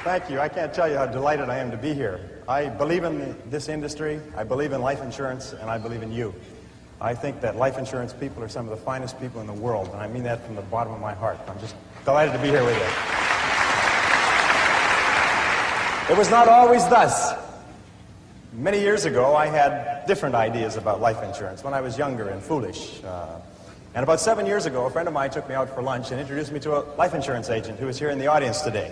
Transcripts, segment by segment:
Thank you. I can't tell you how delighted I am to be here. I believe in this industry, I believe in life insurance, and I believe in you. I think that life insurance people are some of the finest people in the world, and I mean that from the bottom of my heart. I'm just delighted to be here with you. It was not always thus. Many years ago, I had different ideas about life insurance when I was younger and foolish. And about 7 years ago, a friend of mine took me out for lunch and introduced me to a life insurance agent who is here in the audience today.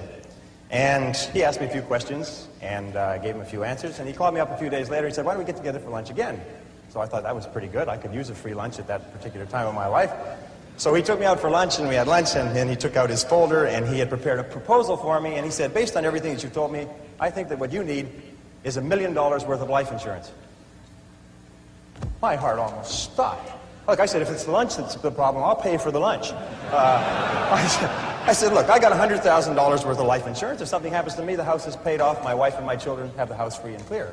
And he asked me a few questions, and I gave him a few answers, and he called me up a few days later. He said, "Why don't we get together for lunch again?" So I thought that was pretty good. I could use a free lunch at that particular time of my life. So he took me out for lunch, and we had lunch, and then he took out his folder, and he had prepared a proposal for me, and he said, "Based on everything that you've told me, I think that what you need is $1 million worth of life insurance." My heart almost stopped. Look, I said, if it's the lunch that's the problem, I'll pay for the lunch. I said, look, I got $100,000 worth of life insurance. If something happens to me, the house is paid off, my wife and my children have the house free and clear.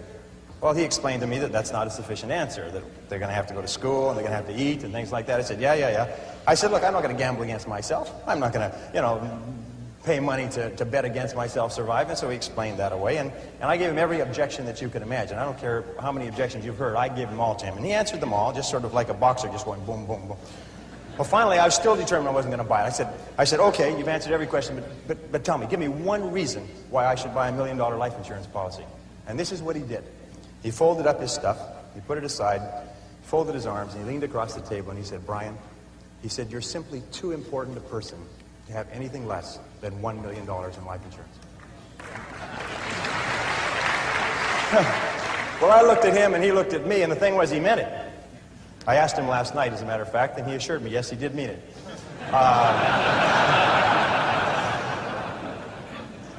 Well, he explained to me that that's not a sufficient answer, that they're going to have to go to school and they're going to have to eat and things like that. I said, yeah. I said, look, I'm not going to gamble against myself. I'm not going to, pay money to bet against myself surviving. So he explained that away, and I gave him every objection that you could imagine. I don't care how many objections you've heard, I gave them all to him. And he answered them all, just sort of like a boxer, just going boom, boom, boom. Well, finally, I was still determined I wasn't going to buy it. I said, okay, you've answered every question, but tell me, give me one reason why I should buy $1 million life insurance policy. And this is what he did. He folded up his stuff, he put it aside, folded his arms, and he leaned across the table, and he said, "Brian," he said, "you're simply too important a person to have anything less than $1 million in life insurance." Well, I looked at him, and he looked at me, and the thing was, he meant it. I asked him last night, as a matter of fact, and he assured me, yes, he did mean it.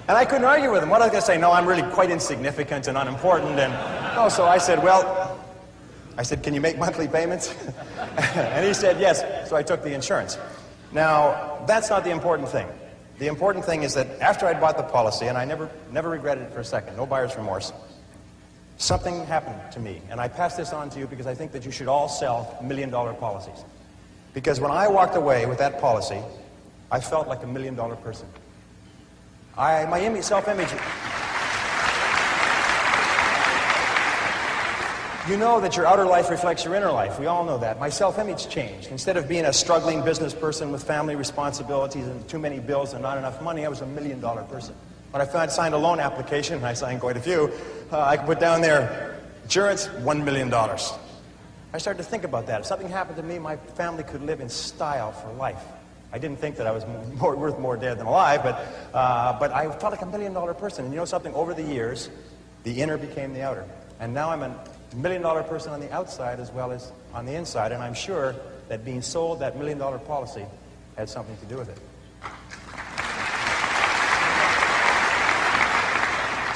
And I couldn't argue with him. What was I going to say? No, I'm really quite insignificant and unimportant. And no, so I said, can you make monthly payments? And he said, yes. So I took the insurance. Now, that's not the important thing. The important thing is that after I'd bought the policy, and I never regretted it for a second, no buyer's remorse, something happened to me. And I pass this on to you because I think that you should all sell $1 million policies. Because when I walked away with that policy, I felt like $1 million person. My self-image... You know that your outer life reflects your inner life. We all know that. My self-image changed. Instead of being a struggling business person with family responsibilities and too many bills and not enough money, I was $1 million person. When I signed a loan application, and I signed quite a few, I could put down there, insurance, $1 million. I started to think about that. If something happened to me, my family could live in style for life. I didn't think that I was worth more dead than alive, but I felt like $1 million person. And you know something? Over the years, the inner became the outer. And now I'm $1 million person on the outside as well as on the inside, and I'm sure that being sold that $1 million policy had something to do with it.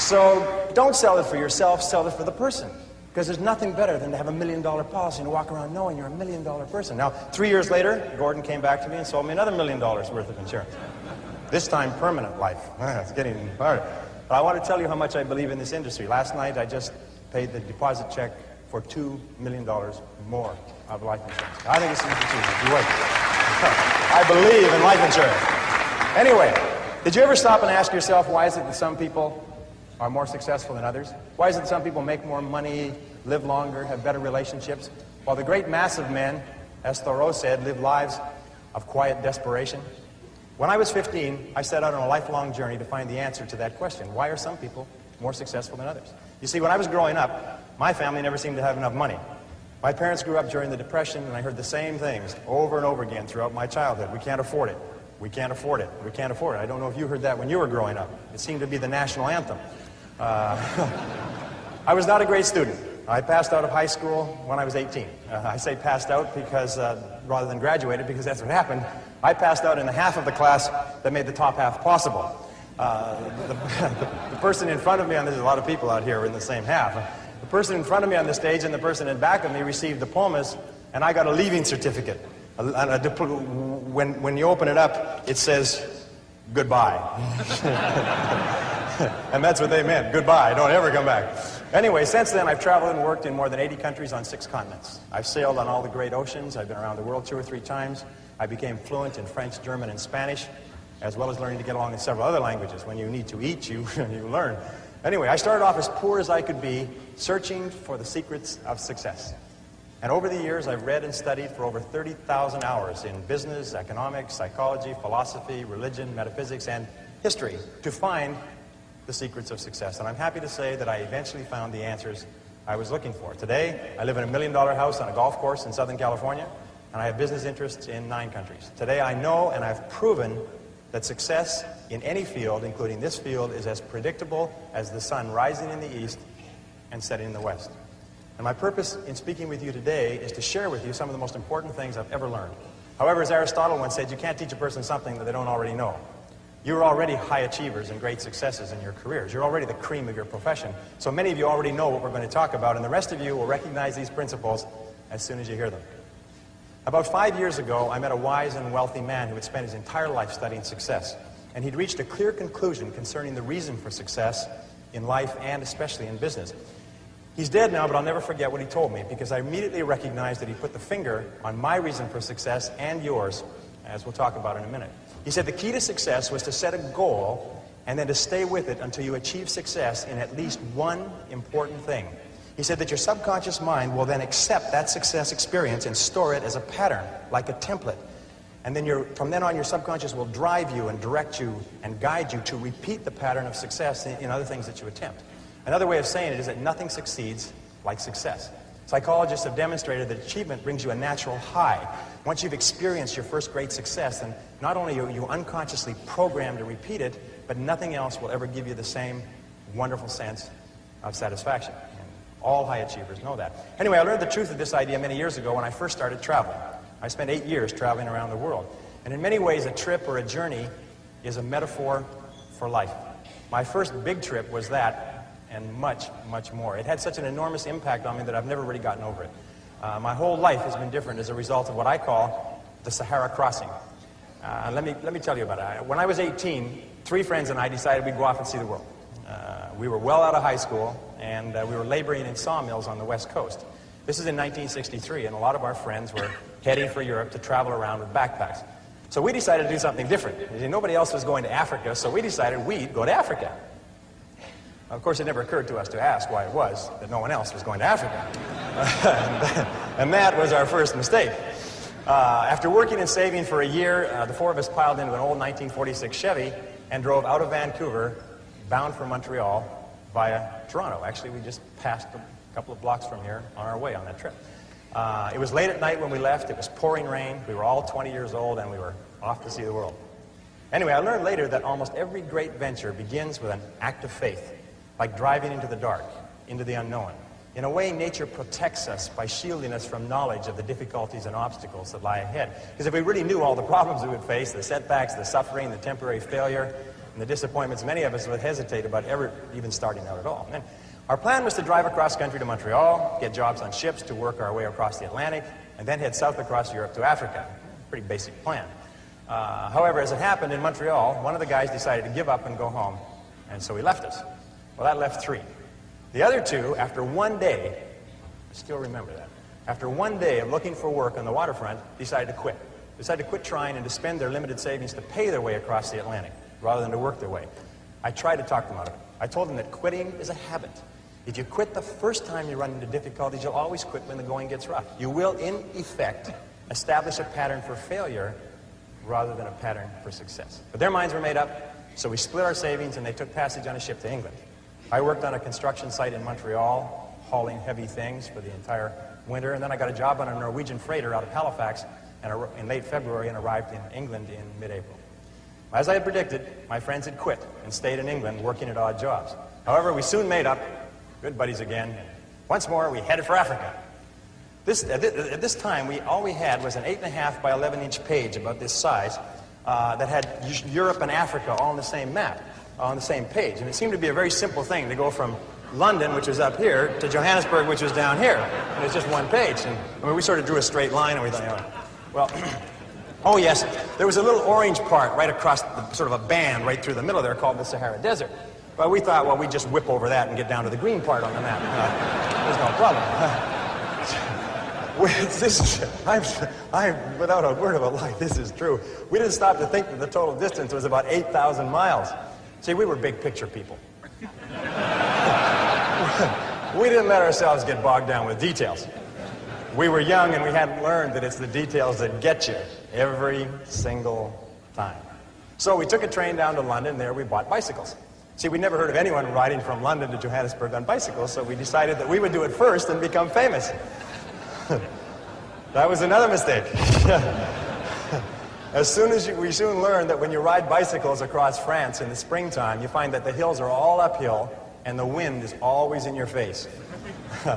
So don't sell it for yourself, sell it for the person. Because there's nothing better than to have $1 million policy and to walk around knowing you're $1 million person. Now, 3 years later, Gordon came back to me and sold me another $1 million worth of insurance. This time, permanent life. It's getting harder. But I want to tell you how much I believe in this industry. Last night, I just paid the deposit check for $2 million more of life insurance. I think it's an opportunity. You wait. I believe in life insurance. Anyway, did you ever stop and ask yourself, why is it that some people are more successful than others? Why is it that some people make more money, live longer, have better relationships, while the great mass of men, as Thoreau said, live lives of quiet desperation? When I was 15, I set out on a lifelong journey to find the answer to that question. Why are some people more successful than others? You see, when I was growing up, my family never seemed to have enough money. My parents grew up during the Depression, and I heard the same things over and over again throughout my childhood. We can't afford it. We can't afford it. We can't afford it. I don't know if you heard that when you were growing up. It seemed to be the national anthem. I was not a great student. I passed out of high school when I was 18. I say passed out because, rather than graduated, because that's what happened. I passed out in the half of the class that made the top half possible. The person in front of me, and there's a lot of people out here in the same half. The person in front of me on the stage and the person in back of me received diplomas, and I got a leaving certificate. When you open it up, it says, goodbye. And that's what they meant, goodbye, don't ever come back. Anyway, since then I've traveled and worked in more than 80 countries on 6 continents. I've sailed on all the great oceans, I've been around the world 2 or 3 times. I became fluent in French, German, and Spanish. as well as learning to get along in several other languages. When you need to eat, you learn. Anyway, I started off as poor as I could be, searching for the secrets of success. And over the years, I've read and studied for over 30,000 hours in business, economics, psychology, philosophy, religion, metaphysics, and history to find the secrets of success. And I'm happy to say that I eventually found the answers I was looking for. Today, I live in a $1 million house on a golf course in Southern California, and I have business interests in 9 countries. Today, I know and I've proven that success in any field, including this field, is as predictable as the sun rising in the east and setting in the west. And my purpose in speaking with you today is to share with you some of the most important things I've ever learned. However, as Aristotle once said, you can't teach a person something that they don't already know. You're already high achievers and great successes in your careers. You're already the cream of your profession. So many of you already know what we're going to talk about, and the rest of you will recognize these principles as soon as you hear them. About 5 years ago, I met a wise and wealthy man who had spent his entire life studying success. And he'd reached a clear conclusion concerning the reason for success in life and especially in business. He's dead now, but I'll never forget what he told me, because I immediately recognized that he put the finger on my reason for success and yours, as we'll talk about in a minute. He said the key to success was to set a goal and then to stay with it until you achieve success in at least one important thing. He said that your subconscious mind will then accept that success experience and store it as a pattern, like a template. And then from then on, your subconscious will drive you and direct you and guide you to repeat the pattern of success in other things that you attempt. Another way of saying it is that nothing succeeds like success. Psychologists have demonstrated that achievement brings you a natural high. Once you've experienced your first great success, then not only are you unconsciously programmed to repeat it, but nothing else will ever give you the same wonderful sense of satisfaction. And all high achievers know that. Anyway, I learned the truth of this idea many years ago when I first started traveling. I spent 8 years traveling around the world. And in many ways, a trip or a journey is a metaphor for life. My first big trip was that, and much, much more. It had such an enormous impact on me that I've never really gotten over it. My whole life has been different as a result of what I call the Sahara crossing. Let me tell you about it. When I was 18, 3 friends and I decided we'd go off and see the world. We were well out of high school, and we were laboring in sawmills on the West Coast. This is in 1963, and a lot of our friends were heading for Europe to travel around with backpacks. So we decided to do something different. Nobody else was going to Africa, so we decided we'd go to Africa. Of course, it never occurred to us to ask why it was that no one else was going to Africa. And that was our first mistake. After working and saving for a year, the 4 of us piled into an old 1946 Chevy and drove out of Vancouver, bound for Montreal, via Toronto. Actually, we just passed a couple of blocks from here on our way on that trip. It was late at night when we left. It was pouring rain. We were all 20 years old, and we were off to see the world. Anyway, I learned later that almost every great venture begins with an act of faith, like driving into the dark, into the unknown. In a way, nature protects us by shielding us from knowledge of the difficulties and obstacles that lie ahead. Because if we really knew all the problems we would face, the setbacks, the suffering, the temporary failure, and the disappointments, many of us would hesitate about ever even starting out at all. And our plan was to drive across country to Montreal, get jobs on ships to work our way across the Atlantic, and then head south across Europe to Africa. Pretty basic plan. However, as it happened in Montreal, one of the guys decided to give up and go home, and so he left us. Well, that left 3. The other 2, after one day, I still remember that, after one day of looking for work on the waterfront, decided to quit. Decided to quit trying and to spend their limited savings to pay their way across the Atlantic, rather than to work their way. I tried to talk them out of it. I told them that quitting is a habit. If you quit the first time you run into difficulties, you'll always quit when the going gets rough. You will, in effect, establish a pattern for failure rather than a pattern for success. But their minds were made up, so we split our savings and they took passage on a ship to England. I worked on a construction site in Montreal, hauling heavy things for the entire winter, and then I got a job on a Norwegian freighter out of Halifax in late February and arrived in England in mid-April. As I had predicted, my friends had quit and stayed in England working at odd jobs. However, we soon made up, good buddies again. Once more, we headed for Africa. At this time, all we had was an 8.5 by 11-inch page about this size that had Europe and Africa all on the same map, on the same page. And it seemed to be a very simple thing to go from London, which was up here, to Johannesburg, which was down here. And it's just one page. And we sort of drew a straight line, and we thought, well, oh yes, there was a little orange part right across sort of a band right through the middle there called the Sahara Desert. But we thought, well, we'd just whip over that and get down to the green part on the map. There's no problem. Without a word of a lie, this is true. We didn't stop to think that the total distance was about 8,000 miles. See, we were big picture people. We didn't let ourselves get bogged down with details. We were young and we hadn't learned that it's the details that get you every single time. So we took a train down to London, and there we bought bicycles. See, we'd never heard of anyone riding from London to Johannesburg on bicycles, so we decided that we would do it first and become famous. That was another mistake. We soon learned that when you ride bicycles across France in the springtime, you find that the hills are all uphill and the wind is always in your face.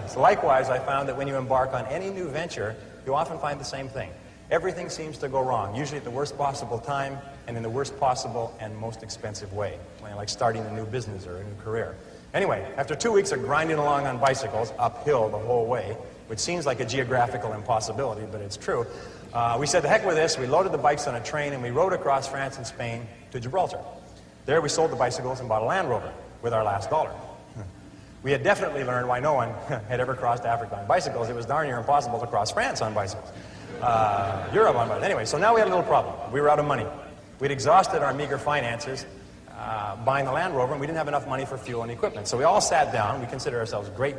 So likewise, I found that when you embark on any new venture, you often find the same thing. Everything seems to go wrong, usually at the worst possible time and in the worst possible and most expensive way, like starting a new business or a new career. Anyway, after 2 weeks of grinding along on bicycles, uphill the whole way, which seems like a geographical impossibility, but it's true, we said, the heck with this. We loaded the bikes on a train and we rode across France and Spain to Gibraltar. There we sold the bicycles and bought a Land Rover with our last dollar. We had definitely learned why no one had ever crossed Africa on bicycles. It was darn near impossible to cross France on bicycles. Europe on bicycles. Anyway, so now we had a little problem. We were out of money. We'd exhausted our meager finances buying the Land Rover, and we didn't have enough money for fuel and equipment. So we all sat down. We considered ourselves great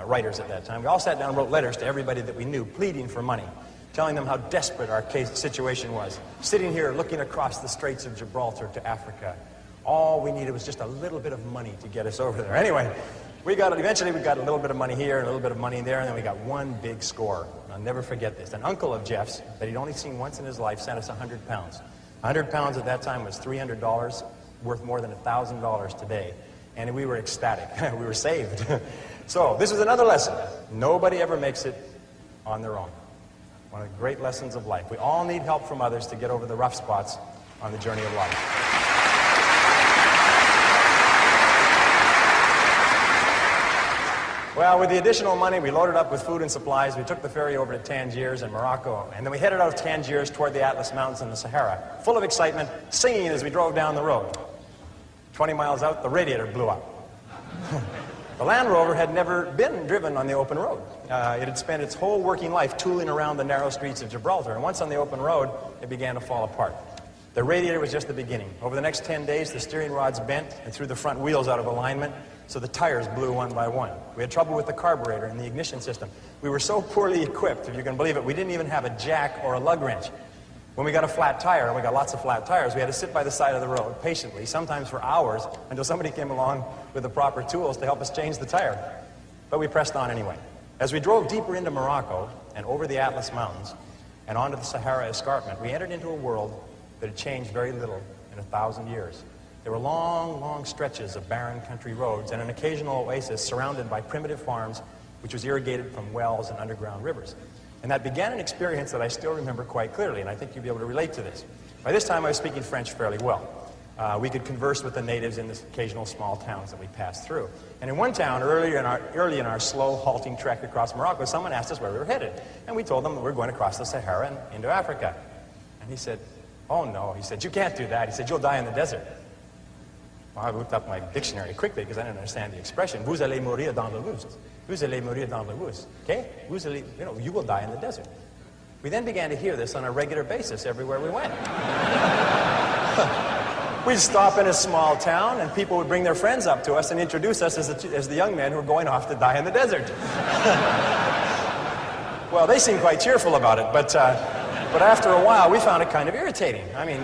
writers at that time. We all sat down and wrote letters to everybody that we knew, pleading for money, telling them how desperate our situation was. Sitting here looking across the Straits of Gibraltar to Africa. All we needed was just a little bit of money to get us over there. Anyway, eventually we got a little bit of money here and a little bit of money there, and then we got one big score. I'll never forget this. An uncle of Jeff's that he'd only seen once in his life sent us 100 pounds. 100 pounds at that time was $300, worth more than $1,000 today. And we were ecstatic. We were saved. So this is another lesson. Nobody ever makes it on their own. One of the great lessons of life. We all need help from others to get over the rough spots on the journey of life. Well, with the additional money, we loaded up with food and supplies. We took the ferry over to Tangiers in Morocco, and then we headed out of Tangiers toward the Atlas Mountains and the Sahara, full of excitement, singing as we drove down the road. 20 miles out, the radiator blew up. The Land Rover had never been driven on the open road. It had spent its whole working life tooling around the narrow streets of Gibraltar, and once on the open road, it began to fall apart. The radiator was just the beginning. Over the next 10 days, the steering rods bent and threw the front wheels out of alignment, so the tires blew one by one. We had trouble with the carburetor and the ignition system. We were so poorly equipped, if you can believe it, we didn't even have a jack or a lug wrench. When we got a flat tire, and we got lots of flat tires, we had to sit by the side of the road patiently, sometimes for hours, until somebody came along with the proper tools to help us change the tire. But we pressed on anyway. As we drove deeper into Morocco and over the Atlas Mountains and onto the Sahara Escarpment, we entered into a world that had changed very little in 1,000 years. There were long, long stretches of barren country roads and an occasional oasis surrounded by primitive farms, which was irrigated from wells and underground rivers. And that began an experience that I still remember quite clearly, and I think you'll be able to relate to this. By this time, I was speaking French fairly well. We could converse with the natives in the occasional small towns that we passed through. And in one town, early in our slow, halting trek across Morocco, someone asked us where we were headed. And we told them that we were going across the Sahara and into Africa. And he said, "Oh, no." He said, "You can't do that." He said, "You'll die in the desert." Well, I looked up my dictionary quickly because I didn't understand the expression. Vous allez mourir dans le brousse. Vous allez mourir dans le brousse. Okay? You will die in the desert. We then began to hear this on a regular basis everywhere we went. We'd stop in a small town, and people would bring their friends up to us and introduce us as the young men who were going off to die in the desert. Well, they seemed quite cheerful about it, but after a while, we found it kind of irritating. I mean,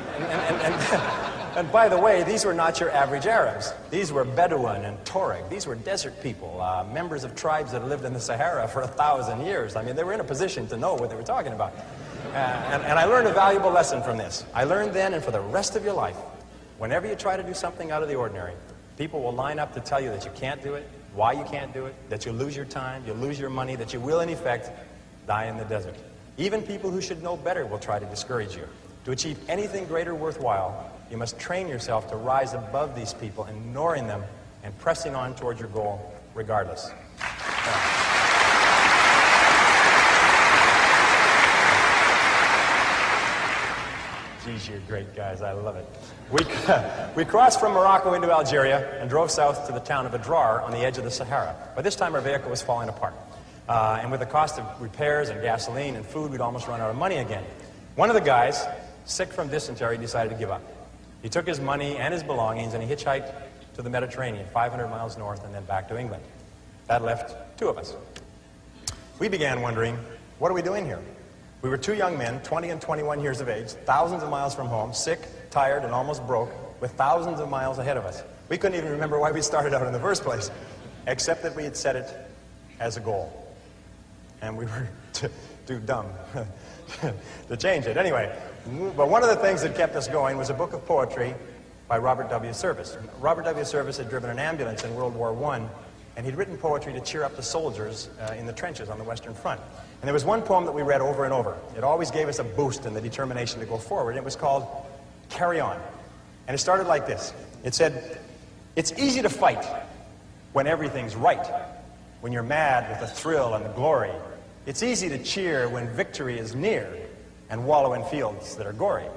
and by the way, these were not your average Arabs. These were Bedouin and Tuareg. These were desert people, members of tribes that lived in the Sahara for 1,000 years. I mean, they were in a position to know what they were talking about. And I learned a valuable lesson from this. I learned then, and for the rest of your life, whenever you try to do something out of the ordinary, people will line up to tell you that you can't do it, why you can't do it, that you'll lose your time, you'll lose your money, that you will, in effect, die in the desert. Even people who should know better will try to discourage you. To achieve anything greater worthwhile, you must train yourself to rise above these people, ignoring them and pressing on towards your goal regardless. Geez, you're great guys. I love it. We crossed from Morocco into Algeria and drove south to the town of Adrar on the edge of the Sahara. By this time, our vehicle was falling apart. And with the cost of repairs and gasoline and food, we'd almost run out of money again. One of the guys, sick from dysentery, decided to give up. He took his money and his belongings and he hitchhiked to the Mediterranean, 500 miles north and then back to England. That left two of us. We began wondering, what are we doing here? We were two young men, 20 and 21 years of age, thousands of miles from home, sick, tired, and almost broke, with thousands of miles ahead of us. We couldn't even remember why we started out in the first place, except that we had set it as a goal. And we were too dumb to change it. Anyway, but one of the things that kept us going was a book of poetry by Robert W. Service. Robert W. Service had driven an ambulance in World War I, and he'd written poetry to cheer up the soldiers in the trenches on the Western Front. And there was one poem that we read over and over. It always gave us a boost in the determination to go forward. It was called Carry On. And it started like this. It said, "It's easy to fight when everything's right, when you're mad with the thrill and the glory. It's easy to cheer when victory is near and wallow in fields that are gory.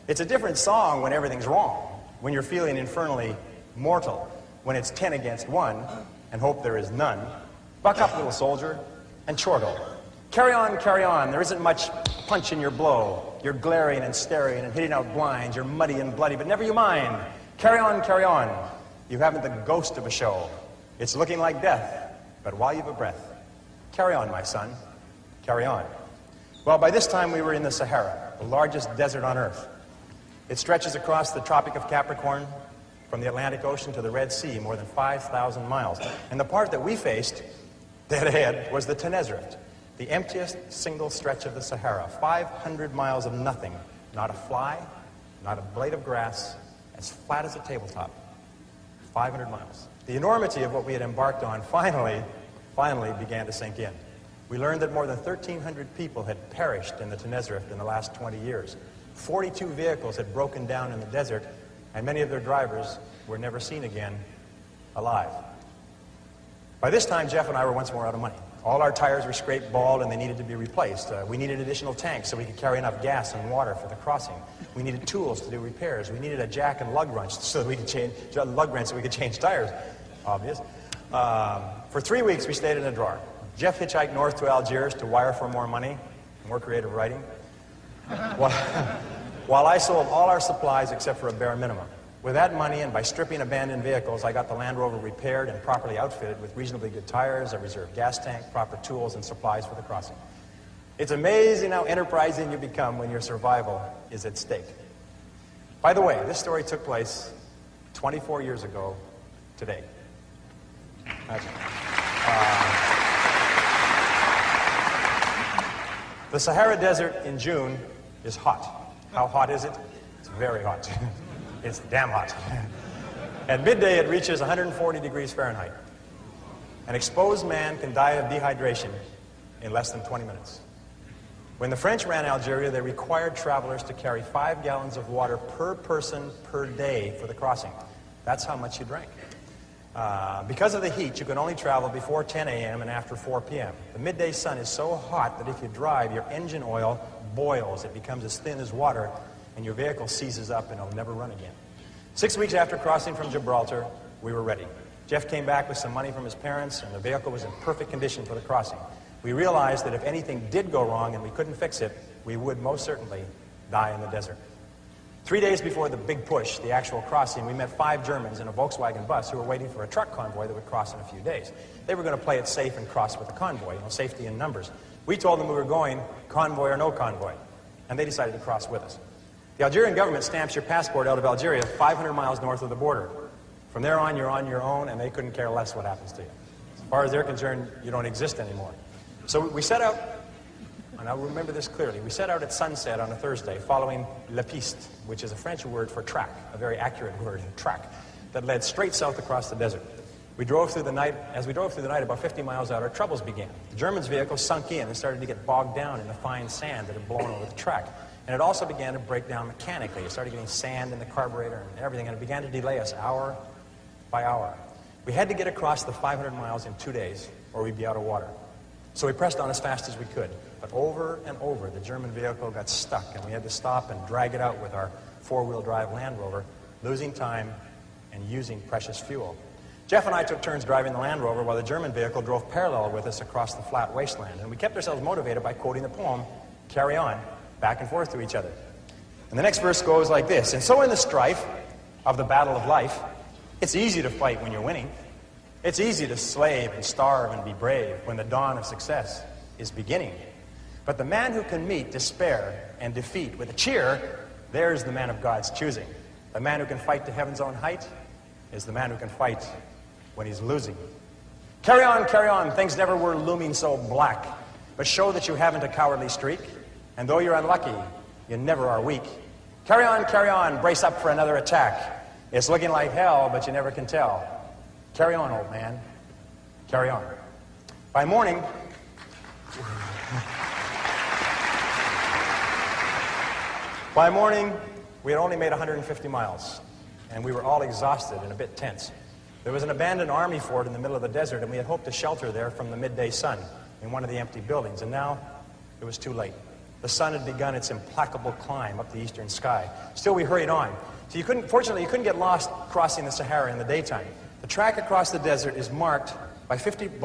It's a different song when everything's wrong, when you're feeling infernally mortal, when it's 10 against 1 and hope there is none. Buck up, little soldier, and chortle. Carry on, there isn't much punch in your blow. You're glaring and staring and hitting out blinds. You're muddy and bloody, but never you mind. Carry on. You haven't the ghost of a show. It's looking like death, but while you've a breath, carry on, my son, carry on." Well, by this time we were in the Sahara, the largest desert on Earth. It stretches across the Tropic of Capricorn from the Atlantic Ocean to the Red Sea, more than 5,000 miles. And the part that we faced, dead ahead, was the Tenerife, the emptiest single stretch of the Sahara. 500 miles of nothing, not a fly, not a blade of grass, as flat as a tabletop. 500 miles. The enormity of what we had embarked on finally began to sink in. We learned that more than 1,300 people had perished in the Tenerife in the last 20 years. 42 vehicles had broken down in the desert, and many of their drivers were never seen again alive. By this time, Jeff and I were once more out of money. All our tires were scraped bald and they needed to be replaced. We needed additional tanks so we could carry enough gas and water for the crossing. We needed tools to do repairs. We needed a jack and lug wrench so that we could change tires. Obvious. For 3 weeks we stayed in a drawer. Jeff hitchhiked north to Algiers to wire for more money, more creative writing, while I sold all our supplies except for a bare minimum. With that money and by stripping abandoned vehicles, I got the Land Rover repaired and properly outfitted with reasonably good tires, a reserve gas tank, proper tools, and supplies for the crossing. It's amazing how enterprising you become when your survival is at stake. By the way, this story took place 24 years ago today. The Sahara Desert in June is hot. How hot is it? It's very hot. It's damn hot. At midday, it reaches 140 degrees Fahrenheit. An exposed man can die of dehydration in less than 20 minutes. When the French ran Algeria, they required travelers to carry 5 gallons of water per person per day for the crossing. That's how much you drank. Because of the heat, you can only travel before 10 a.m. and after 4 p.m. The midday sun is so hot that if you drive, your engine oil boils. It becomes as thin as water, and your vehicle seizes up and it'll never run again. 6 weeks after crossing from Gibraltar, we were ready. Jeff came back with some money from his parents, and the vehicle was in perfect condition for the crossing. We realized that if anything did go wrong and we couldn't fix it, we would most certainly die in the desert. 3 days before the big push, the actual crossing, we met 5 Germans in a Volkswagen bus who were waiting for a truck convoy that would cross in a few days. They were going to play it safe and cross with the convoy, safety in numbers. We told them we were going, convoy or no convoy, and they decided to cross with us. The Algerian government stamps your passport out of Algeria 500 miles north of the border. From there on, you're on your own, and they couldn't care less what happens to you. As far as they're concerned, you don't exist anymore. So we set out, and I'll remember this clearly, we set out at sunset on a Thursday, following La Piste, which is a French word for track, a very accurate word, track, that led straight south across the desert. We drove through the night. As we drove through the night, about 50 miles out, our troubles began. The Germans' vehicle sunk in and started to get bogged down in the fine sand that had blown over the track. And it also began to break down mechanically. It started getting sand in the carburetor and everything, and it began to delay us hour by hour. We had to get across the 500 miles in 2 days, or we'd be out of water. So we pressed on as fast as we could. But over and over, the German vehicle got stuck, and we had to stop and drag it out with our 4-wheel drive Land Rover, losing time and using precious fuel. Jeff and I took turns driving the Land Rover while the German vehicle drove parallel with us across the flat wasteland. And we kept ourselves motivated by quoting the poem, Carry On, back and forth to each other. And the next verse goes like this: And so in the strife of the battle of life, it's easy to fight when you're winning. It's easy to slave and starve and be brave when the dawn of success is beginning. But the man who can meet despair and defeat with a cheer, there's the man of God's choosing. The man who can fight to heaven's own height is the man who can fight when he's losing. Carry on, things never were looming so black. But show that you haven't a cowardly streak, and though you're unlucky, you never are weak. Carry on, brace up for another attack. It's looking like hell, but you never can tell. Carry on, old man. Carry on. By morning, we had only made 150 miles, and we were all exhausted and a bit tense. There was an abandoned army fort in the middle of the desert, and we had hoped to shelter there from the midday sun in one of the empty buildings, and now it was too late. The sun had begun its implacable climb up the eastern sky. Still, we hurried on. So fortunately, you couldn't get lost crossing the Sahara in the daytime. The track across the desert is marked by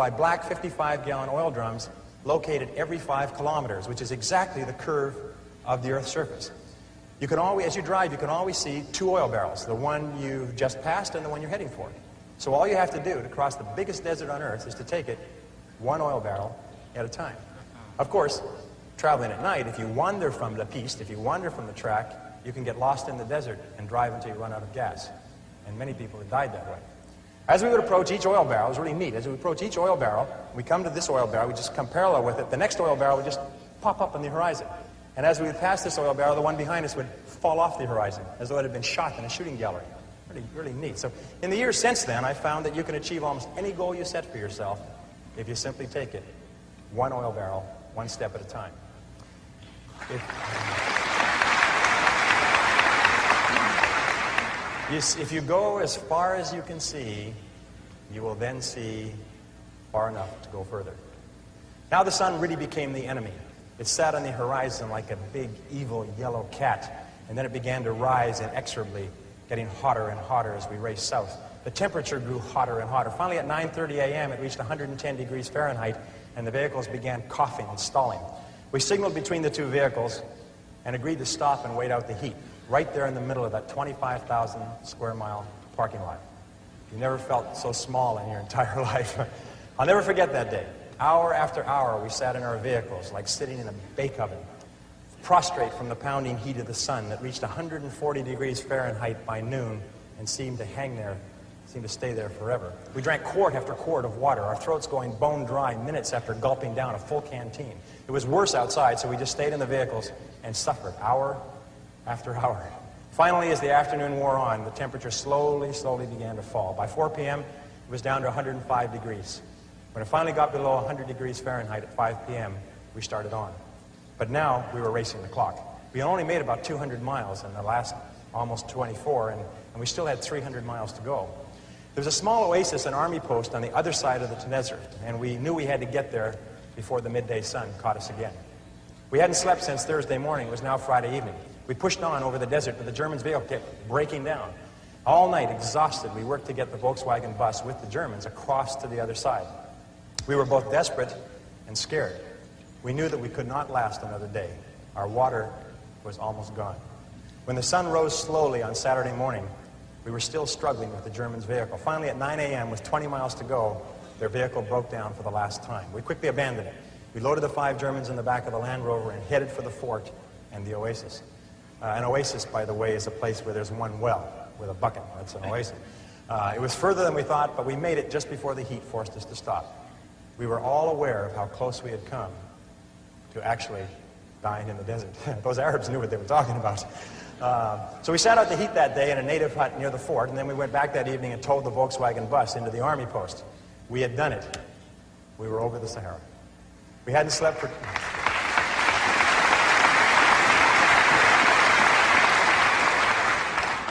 black 55-gallon oil drums located every 5 kilometers, which is exactly the curve of the Earth's surface. You can always, as you drive, you can always see 2 oil barrels, the one you just passed and the one you're heading for. So all you have to do to cross the biggest desert on Earth is to take it 1 oil barrel at a time. Of course, traveling at night, if you wander from the piste, if you wander from the track, you can get lost in the desert and drive until you run out of gas. And many people have died that way. As we would approach each oil barrel, it was really neat. As we approach each oil barrel, we come to this oil barrel, we just come parallel with it. The next oil barrel would just pop up on the horizon. And as we would pass this oil barrel, the one behind us would fall off the horizon, as though it had been shot in a shooting gallery. Really neat. So in the years since then, I found that you can achieve almost any goal you set for yourself if you simply take it 1 oil barrel, 1 step at a time. If you go as far as you can see, you will then see far enough to go further. Now the sun really became the enemy. It sat on the horizon like a big, evil, yellow cat, and then it began to rise inexorably, getting hotter and hotter as we raced south. The temperature grew hotter and hotter. Finally, at 9:30 a.m., it reached 110 degrees Fahrenheit, and the vehicles began coughing and stalling. We signaled between the 2 vehicles and agreed to stop and wait out the heat, right there in the middle of that 25,000 square mile parking lot. You never felt so small in your entire life. I'll never forget that day. Hour after hour, we sat in our vehicles like sitting in a bake oven, prostrate from the pounding heat of the sun that reached 140 degrees Fahrenheit by noon and seemed to stay there forever. We drank quart after quart of water, our throats going bone dry minutes after gulping down a full canteen. It was worse outside, so we just stayed in the vehicles and suffered hour after hour. Finally, as the afternoon wore on, the temperature slowly began to fall. By 4 p.m., it was down to 105 degrees. When it finally got below 100 degrees Fahrenheit at 5 p.m., we started on. But now we were racing the clock. We only made about 200 miles in the last almost 24, and we still had 300 miles to go. There was a small oasis, an army post on the other side of the desert, and we knew we had to get there before the midday sun caught us again. We hadn't slept since Thursday morning. It was now Friday evening. We pushed on over the desert, but the Germans' vehicle kept breaking down. All night, exhausted, we worked to get the Volkswagen bus with the Germans across to the other side. We were both desperate and scared. We knew that we could not last another day. Our water was almost gone. When the sun rose slowly on Saturday morning, we were still struggling with the Germans' vehicle. Finally, at 9 a.m., with 20 miles to go, their vehicle broke down for the last time. We quickly abandoned it. We loaded the 5 Germans in the back of the Land Rover and headed for the fort and the oasis. An oasis, by the way, is a place where there's one well with a bucket. That's an oasis. It was further than we thought, but we made it just before the heat forced us to stop. We were all aware of how close we had come to actually dying in the desert. Those Arabs knew what they were talking about. So we sat out the heat that day in a native hut near the fort, and then we went back that evening and towed the Volkswagen bus into the army post. We had done it. We were over the Sahara. We hadn't slept for...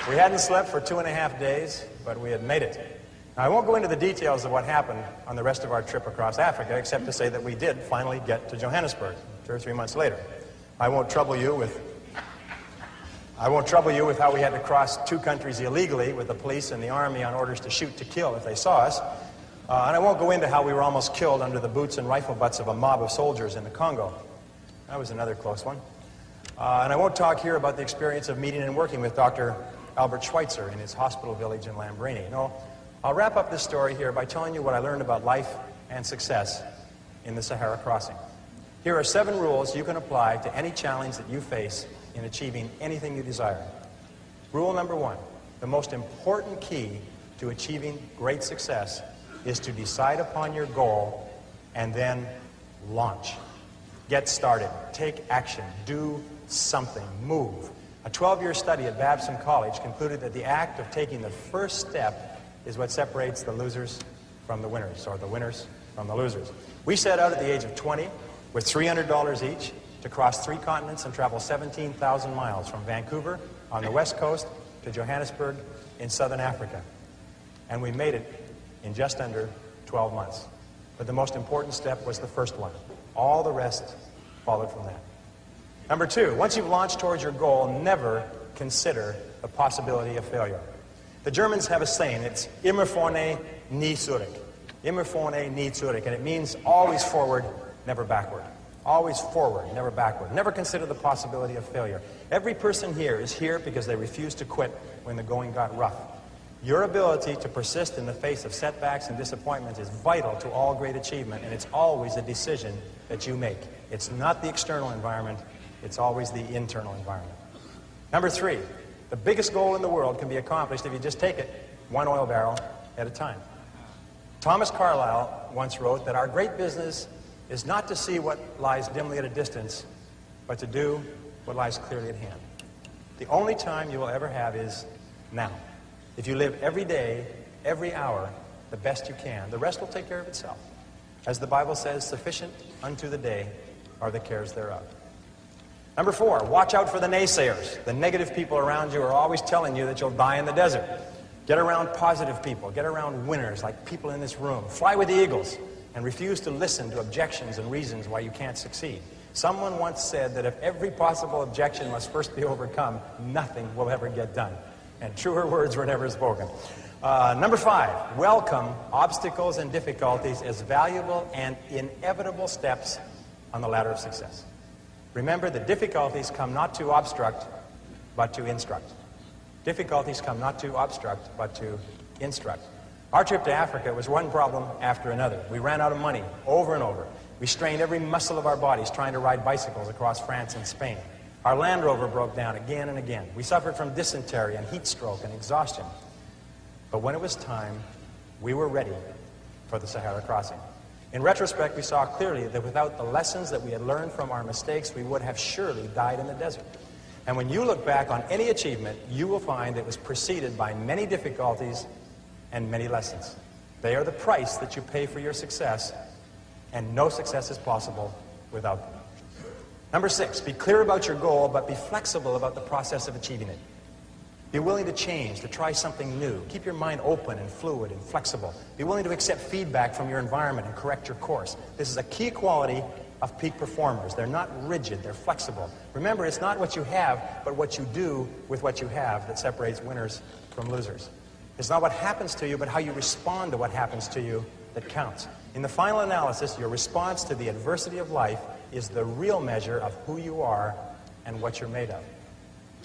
We hadn't slept for 2.5 days, but we had made it. Now, I won't go into the details of what happened on the rest of our trip across Africa, except to say that we did finally get to Johannesburg 2 or 3 months later. I won't trouble you with I won't trouble you with how we had to cross 2 countries illegally with the police and the army on orders to shoot to kill if they saw us. And I won't go into how we were almost killed under the boots and rifle butts of a mob of soldiers in the Congo. That was another close one. And I won't talk here about the experience of meeting and working with Dr. Albert Schweitzer in his hospital village in Lambrini. No, I'll wrap up this story here by telling you what I learned about life and success in the Sahara crossing. Here are 7 rules you can apply to any challenge that you face in achieving anything you desire. Rule number 1, the most important key to achieving great success is to decide upon your goal and then launch. Get started, take action, do something, move. A 12-year study at Babson College concluded that the act of taking the first step is what separates the losers from the winners, or the winners from the losers. We set out at the age of 20 with $300 each to cross 3 continents and travel 17,000 miles from Vancouver on the west coast to Johannesburg in southern Africa. And we made it in just under 12 months. But the most important step was the first one. All the rest followed from that. Number 2, once you've launched towards your goal, never consider the possibility of failure. The Germans have a saying, it's immer vorne, nie zurück. Immer vorne, nie zurück. And it means always forward, never backward. Always forward, never backward. Never consider the possibility of failure. Every person here is here because they refused to quit when the going got rough. Your ability to persist in the face of setbacks and disappointments is vital to all great achievement, and it's always a decision that you make. It's not the external environment, it's always the internal environment. Number 3, the biggest goal in the world can be accomplished if you just take it 1 oil barrel at a time. Thomas Carlyle once wrote that our great business is not to see what lies dimly at a distance, but to do what lies clearly at hand. The only time you will ever have is now. If you live every day, every hour, the best you can, the rest will take care of itself. As the Bible says, sufficient unto the day are the cares thereof. Number 4, watch out for the naysayers. The negative people around you are always telling you that you'll die in the desert. Get around positive people. Get around winners like people in this room. Fly with the eagles and refuse to listen to objections and reasons why you can't succeed. Someone once said that if every possible objection must first be overcome, nothing will ever get done. And truer words were never spoken. Number 5, welcome obstacles and difficulties as valuable and inevitable steps on the ladder of success. Remember that difficulties come not to obstruct, but to instruct. Difficulties come not to obstruct, but to instruct. Our trip to Africa was one problem after another. We ran out of money over and over. We strained every muscle of our bodies trying to ride bicycles across France and Spain. Our Land Rover broke down again and again. We suffered from dysentery and heat stroke and exhaustion. But when it was time, we were ready for the Sahara crossing. In retrospect, we saw clearly that without the lessons that we had learned from our mistakes, we would have surely died in the desert. And when you look back on any achievement, you will find it was preceded by many difficulties and many lessons. They are the price that you pay for your success, and no success is possible without them. Number 6, be clear about your goal, but be flexible about the process of achieving it. Be willing to change, to try something new. Keep your mind open and fluid and flexible. Be willing to accept feedback from your environment and correct your course. This is a key quality of peak performers. They're not rigid, they're flexible. Remember, it's not what you have, but what you do with what you have that separates winners from losers. It's not what happens to you, but how you respond to what happens to you that counts. In the final analysis, your response to the adversity of life is the real measure of who you are and what you're made of.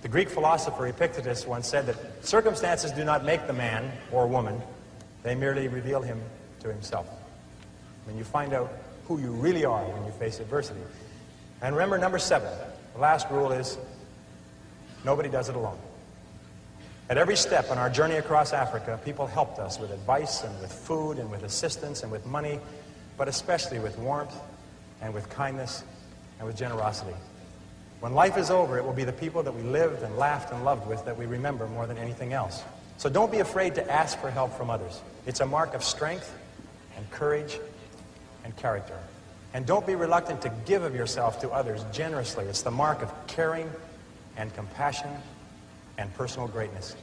The Greek philosopher Epictetus once said that circumstances do not make the man or woman, they merely reveal him to himself. When you find out who you really are when you face adversity. And remember, number 7, the last rule is nobody does it alone. At every step on our journey across Africa, people helped us with advice and with food and with assistance and with money, but especially with warmth and with kindness and with generosity. When life is over, it will be the people that we lived and laughed and loved with that we remember more than anything else. So don't be afraid to ask for help from others. It's a mark of strength and courage and character. And don't be reluctant to give of yourself to others generously. It's the mark of caring and compassion and personal greatness.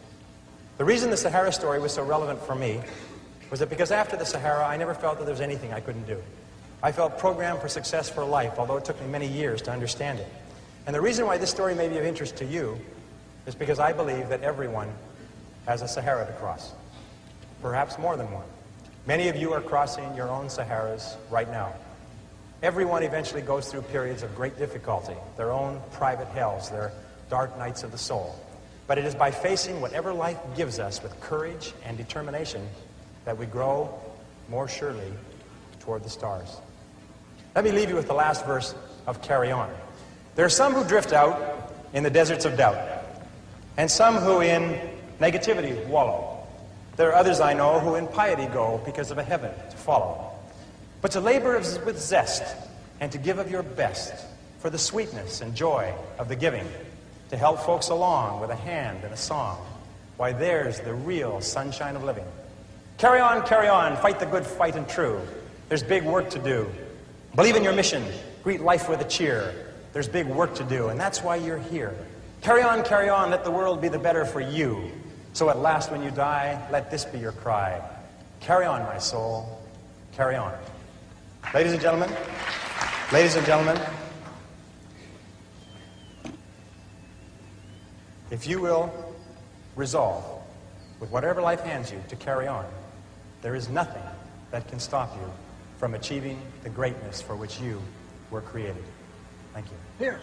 The reason the Sahara story was so relevant for me was that because after the Sahara, I never felt that there was anything I couldn't do. I felt programmed for success for life, although it took me many years to understand it. And the reason why this story may be of interest to you is because I believe that everyone has a Sahara to cross, perhaps more than one. Many of you are crossing your own Saharas right now. Everyone eventually goes through periods of great difficulty, their own private hells, their dark nights of the soul. But it is by facing whatever life gives us with courage and determination that we grow more surely toward the stars. Let me leave you with the last verse of Carry On. There are some who drift out in the deserts of doubt, and some who in negativity wallow. There are others I know who in piety go because of a heaven to follow. But to labor with zest and to give of your best for the sweetness and joy of the giving, to help folks along with a hand and a song, why there's the real sunshine of living. Carry on, fight the good fight and true. There's big work to do. Believe in your mission, greet life with a cheer. There's big work to do, and that's why you're here. Carry on, let the world be the better for you. So at last when you die, let this be your cry. Carry on, my soul, carry on. Ladies and gentlemen, if you will resolve, with whatever life hands you, to carry on, there is nothing that can stop you from achieving the greatness for which you were created. Thank you. Here.